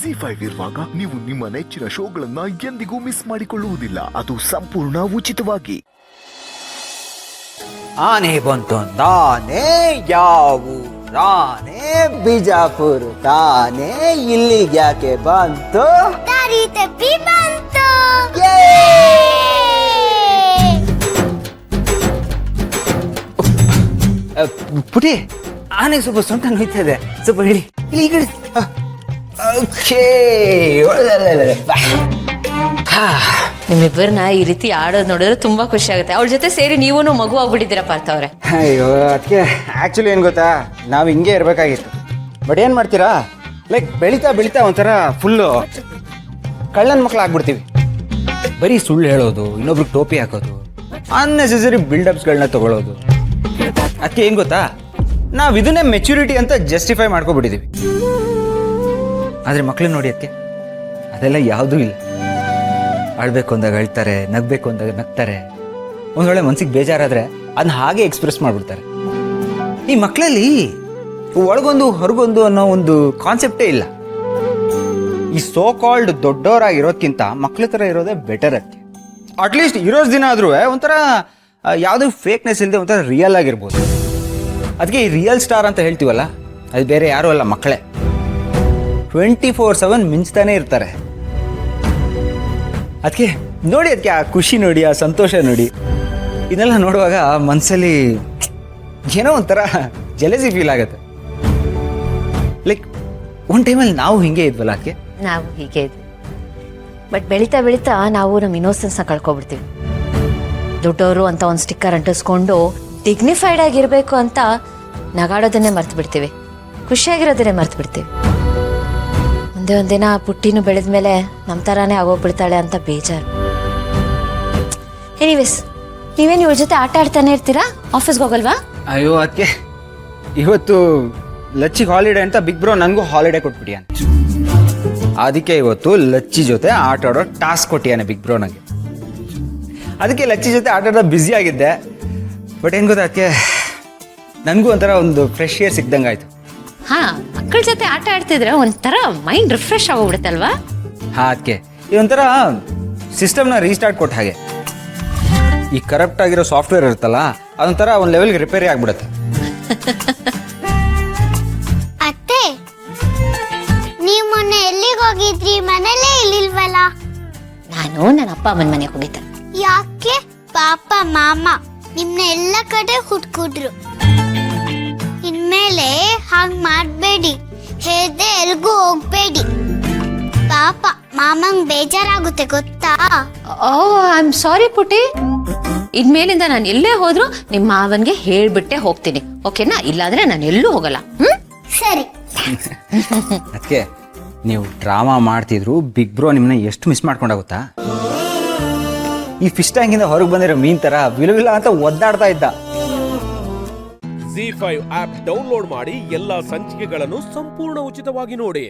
ZEE5 ಇರುವಾಗ ನೀವು ನಿಮ್ಮ ನೆಚ್ಚಿನ ಶೋಗಳನ್ನ ಎಂದಿಗೂ ಮಿಸ್ ಮಾಡಿಕೊಳ್ಳುವುದಿಲ್ಲ. ಅದು ಸಂಪೂರ್ಣ ಉಚಿತವಾಗಿ. ಆನೆ ಬಂತು ತಾನೇ ಯಾವು ರಾನೆ ಬಿಜಾಪುರ ತಾನೇ ಇಲ್ಲಿಗೆ ಯಾಕೆ ಬಂತು ದಾರಿ ತಪ್ಪಿ ಬಂತು. ಪುಟಿ ಆನೆ ಸ್ವಲ್ಪ ಸೊಂಟ ನೋಯ್ತಾ ಇದೆ, ಸ್ವಲ್ಪ ಹೇಳಿ ಇಲ್ಲಿ ಈ ಕಡೆ. ನಿಮ್ಮಿಬ್ಬರನ್ನ ಈ ರೀತಿ ಆಡೋದು ನೋಡಿದ್ರೆ ತುಂಬಾ ಖುಷಿ ಆಗುತ್ತೆ. ಅವ್ರ ಜೊತೆ ಸೇರಿ ನೀವೂ ಮಗು ಆಗ್ಬಿಟ್ಟಿದ್ದೀರಾ ಪಾರ್ಥ ಅವ್ರೆ. ಅಯ್ಯೋ ಅದಕ್ಕೆ ಆ್ಯಕ್ಚುಲಿ ಏನು ಗೊತ್ತಾ, ನಾವು ಹಿಂಗೆ ಇರಬೇಕಾಗಿತ್ತು. ಬಟ್ ಏನು ಮಾಡ್ತೀರಾ, ಲೈಕ್ ಬೆಳೀತಾ ಬೆಳೀತಾ ಒಂಥರ ಫುಲ್ಲು ಕಳ್ಳನ ಮಕ್ಳು ಆಗ್ಬಿಡ್ತೀವಿ. ಬರೀ ಸುಳ್ಳು ಹೇಳೋದು, ಇನ್ನೊಬ್ರಿಗೆ ಟೋಪಿ ಹಾಕೋದು, ಅನ್ನೆಸೆಸರಿ ಬಿಲ್ಡಪ್ಸ್ಗಳನ್ನ ತಗೊಳ್ಳೋದು. ಅದಕ್ಕೆ ಏನು ಗೊತ್ತಾ, ನಾವು ಇದನ್ನೇ ಮೆಚುರಿಟಿ ಅಂತ ಜಸ್ಟಿಫೈ ಮಾಡ್ಕೊಬಿಟ್ಟಿದ್ದೀವಿ. ಆದರೆ ಮಕ್ಳನ್ನ ನೋಡಿ ಅದಕ್ಕೆ ಅದೆಲ್ಲ ಯಾವುದೂ ಇಲ್ಲ. ಅಳ್ಬೇಕು ಅಂದಾಗ ಅಳ್ತಾರೆ, ನಗಬೇಕು ಅಂದಾಗ ನಗ್ತಾರೆ. ಒಂದು ವೇಳೆ ಮನ್ಸಿಗೆ ಬೇಜಾರಾದರೆ ಅದನ್ನ ಹಾಗೆ ಎಕ್ಸ್ಪ್ರೆಸ್ ಮಾಡಿಬಿಡ್ತಾರೆ. ಈ ಮಕ್ಕಳಲ್ಲಿ ಒಳಗೊಂದು ಹೊರಗೊಂದು ಅನ್ನೋ ಒಂದು ಕಾನ್ಸೆಪ್ಟೇ ಇಲ್ಲ. ಈ ಸೋ ಕಾಲ್ಡ್ ದೊಡ್ಡವರಾಗಿರೋದ್ಕಿಂತ ಮಕ್ಳ ಥರ ಇರೋದೇ ಬೆಟರ್. ಅದಕ್ಕೆ ಅಟ್ಲೀಸ್ಟ್ ಇರೋದು ದಿನ ಆದ್ರೂ ಒಂಥರ ಯಾವುದೂ ಫೇಕ್ನೆಸ್ ಇಲ್ಲದೆ ಒಂಥರ ರಿಯಲ್ ಆಗಿರ್ಬೋದು. ಅದಕ್ಕೆ ಈ ರಿಯಲ್ ಸ್ಟಾರ್ ಅಂತ ಹೇಳ್ತೀವಲ್ಲ, ಅದು ಬೇರೆ ಯಾರೂ ಅಲ್ಲ, ಮಕ್ಕಳೇ. 24/7 ಮಿಂಚ್ತಾನೆ ಇರ್ತಾರೆ. ಅದಕ್ಕೆ ನೋಡಿ, ಅದಕ್ಕೆ ಆ ಖುಷಿ ನೋಡಿ, ಆ ಸಂತೋಷ ನೋಡಿ, ಇದನ್ನೆಲ್ಲ ನೋಡುವಾಗ ಮನಸ್ಸಲ್ಲಿ ಏನೋ ಒಂಥರ ಜೆಲಸಿ ಫೀಲ್ ಆಗುತ್ತೆ. ಲೈಕ್ ಒಂದು ಟೈಮಲ್ಲಿ ನಾವು ಹಿಂಗೆ ಇದ್ವಲ್ಲ, ಅದಕ್ಕೆ ನಾವು ಹೀಗೆ ಇದ್ವಿ. ಬಟ್ ಬೆಳೀತಾ ಬೆಳೀತಾ ನಾವು ನಮ್ಮ ಇನ್ನೋಸೆನ್ಸ್ನ ಕಳ್ಕೊಬಿಡ್ತೀವಿ. ದೊಡ್ಡವರು ಅಂತ ಒಂದು ಸ್ಟಿಕ್ಕರ್ ಅಂಟಿಸ್ಕೊಂಡು ಡಿಗ್ನಿಫೈಡ್ ಆಗಿರಬೇಕು ಅಂತ ನಗಾಡೋದನ್ನೇ ಮರ್ತು ಬಿಡ್ತೀವಿ, ಖುಷಿಯಾಗಿರೋದನ್ನೇ ಮರ್ತು ಬಿಡ್ತೀವಿ. ಒಂದೇ ಒಂದಿನ ಪುಟ್ಟಿನೂ ಬೆಳೆದ ಮೇಲೆ ನಮ್ಮ ಥರನೇ ಆಗೋಗ್ಬಿಡ್ತಾಳೆ ಅಂತ ಬೇಜಾರು. ಎನಿವೇಸ್, ನೀವೇನು ಇವ್ರ ಜೊತೆ ಆಟ ಆಡ್ತಾನೆ ಇರ್ತೀರಾ, ಆಫೀಸ್ಗೆ ಹೋಗಲ್ವಾ? ಅಯ್ಯೋ ಅದಕ್ಕೆ ಇವತ್ತು ಲಚ್ಚಿಗೆ ಹಾಲಿಡೇ ಅಂತ ಬಿಗ್ ಬ್ರೋ ನನಗೂ ಹಾಲಿಡೇ ಕೊಟ್ಬಿಟ್ಟಿಯಾನೆ. ಅದಕ್ಕೆ ಇವತ್ತು ಲಚ್ಚಿ ಜೊತೆ ಆಟ ಆಡೋ ಟಾಸ್ಕ್ ಕೊಟ್ಟಿಯಾನೆ ಬಿಗ್ ಬ್ರೋ ನನಗೆ. ಅದಕ್ಕೆ ಲಚ್ಚಿ ಜೊತೆ ಆಟ ಆಡೋದು ಬ್ಯುಸಿ ಆಗಿದ್ದೆ. ಬಟ್ ಏನು ಗೊತ್ತಾ, ಅದಕ್ಕೆ ನನಗೂ ಒಂಥರ ಒಂದು ಫ್ರೆಶ್ ಏರ್ ಸಿಕ್ದಂಗೆ ಆಯಿತು. ಹಾಂ, ಮಕ್ಕಳ ಜೊತೆ ಆಟ ಆಡ್ತಿದ್ರೆ ಒಂಥರ ಮೈಂಡ್ ರಿಫ್ರೆಶ್ ಆಗೋಗ್ಬಿಡುತ್ತಲ್ವಾ? ಹಾಂ, ಅದಕ್ಕೆ ಇದೊಂಥರ ಸಿಸ್ಟಮ್ನ ರೀಸ್ಟಾರ್ಟ್ ಕೊಟ್ಟ ಹಾಗೆ. ಈ ಕರಪ್ಟ್ ಆಗಿರೋ ಸಾಫ್ಟ್ವೇರ್ ಇರುತ್ತಲ್ಲ, ಅದೊಂಥರ ಒಂದು ಲೆವೆಲ್ಗೆ ರಿಪೇರಿ ಆಗ್ಬಿಡುತ್ತೆ. ಅತ್ತೆ, ನೀವು ಮೊನ್ನೆ ಎಲ್ಲಿಗೆ ಹೋಗಿದ್ರಿ? ಮನೇಲೇ ಇಲ್ಲಿಲ್ವಲ್ಲ? ನಾನು ನನ್ನ ಅಪ್ಪ ಅಮ್ಮನ ಮನೆಗೆ ಹೋಗಿದ್ದೆ. ಯಾಕೆ? ಪಾಪ ಮಾಮ ನಿಮ್ನ ಎಲ್ಲ ಕಡೆ ಹುಡ್ಕುಡ್ರು. ಇನ್ಮೇಲೆ ಹಾಗ್ ಮಾಡ್ಬೇಡಿ, ಹೇಳ್ದೆ ಎಲ್ಗೂ ಹೋಗ್ಬೇಡಿ. ಪಾಪ ಮಾಮಂಗ್ ಬೇಜಾರಾಗುತ್ತೆ ಗೊತ್ತಾ? ಓ, ಐ ಆಮ್ ಸಾರಿ ಪುಟಿ. ಇನ್ಮೇಲಿಂದ ನಾನು ಎಲ್ಲೇ ಹೋದ್ರು ನಿಮ್ಮ ಮಾವನ್ಗೆ ಹೇಳ್ಬಿಟ್ಟೆ ಹೋಗ್ತೀನಿ, ಓಕೆನಾ? ಇಲ್ಲಾಂದ್ರೆ ನಾನು ಎಲ್ಲೂ ಹೋಗಲ್ಲ. ಸರಿ. ಅದಕ್ಕೆ ನೀವು ಡ್ರಾಮಾ ಮಾಡ್ತಿದ್ರು ಬಿಗ್ ಬ್ರೋ ನಿಮ್ಮನ್ನ ಎಷ್ಟು ಮಿಸ್ ಮಾಡ್ಕೊಂಡಾಗುತ್ತಾ? ಈ ಫಿಶ್ ಟ್ಯಾಂಕಿಂದ ಹೊರಗೆ ಬಂದಿರೋ ಮೀನ್ ತರ ವಿಲವಿಲ ಅಂತ ಒದ್ದಾಡ್ತಾ ಇದ್ದ. ZEE5 ಆಪ್ ಡೌನ್ಲೋಡ್ ಮಾಡಿ ಎಲ್ಲಾ ಸಂಚಿಕೆಗಳನ್ನು ಸಂಪೂರ್ಣ ಉಚಿತವಾಗಿ ನೋಡಿ.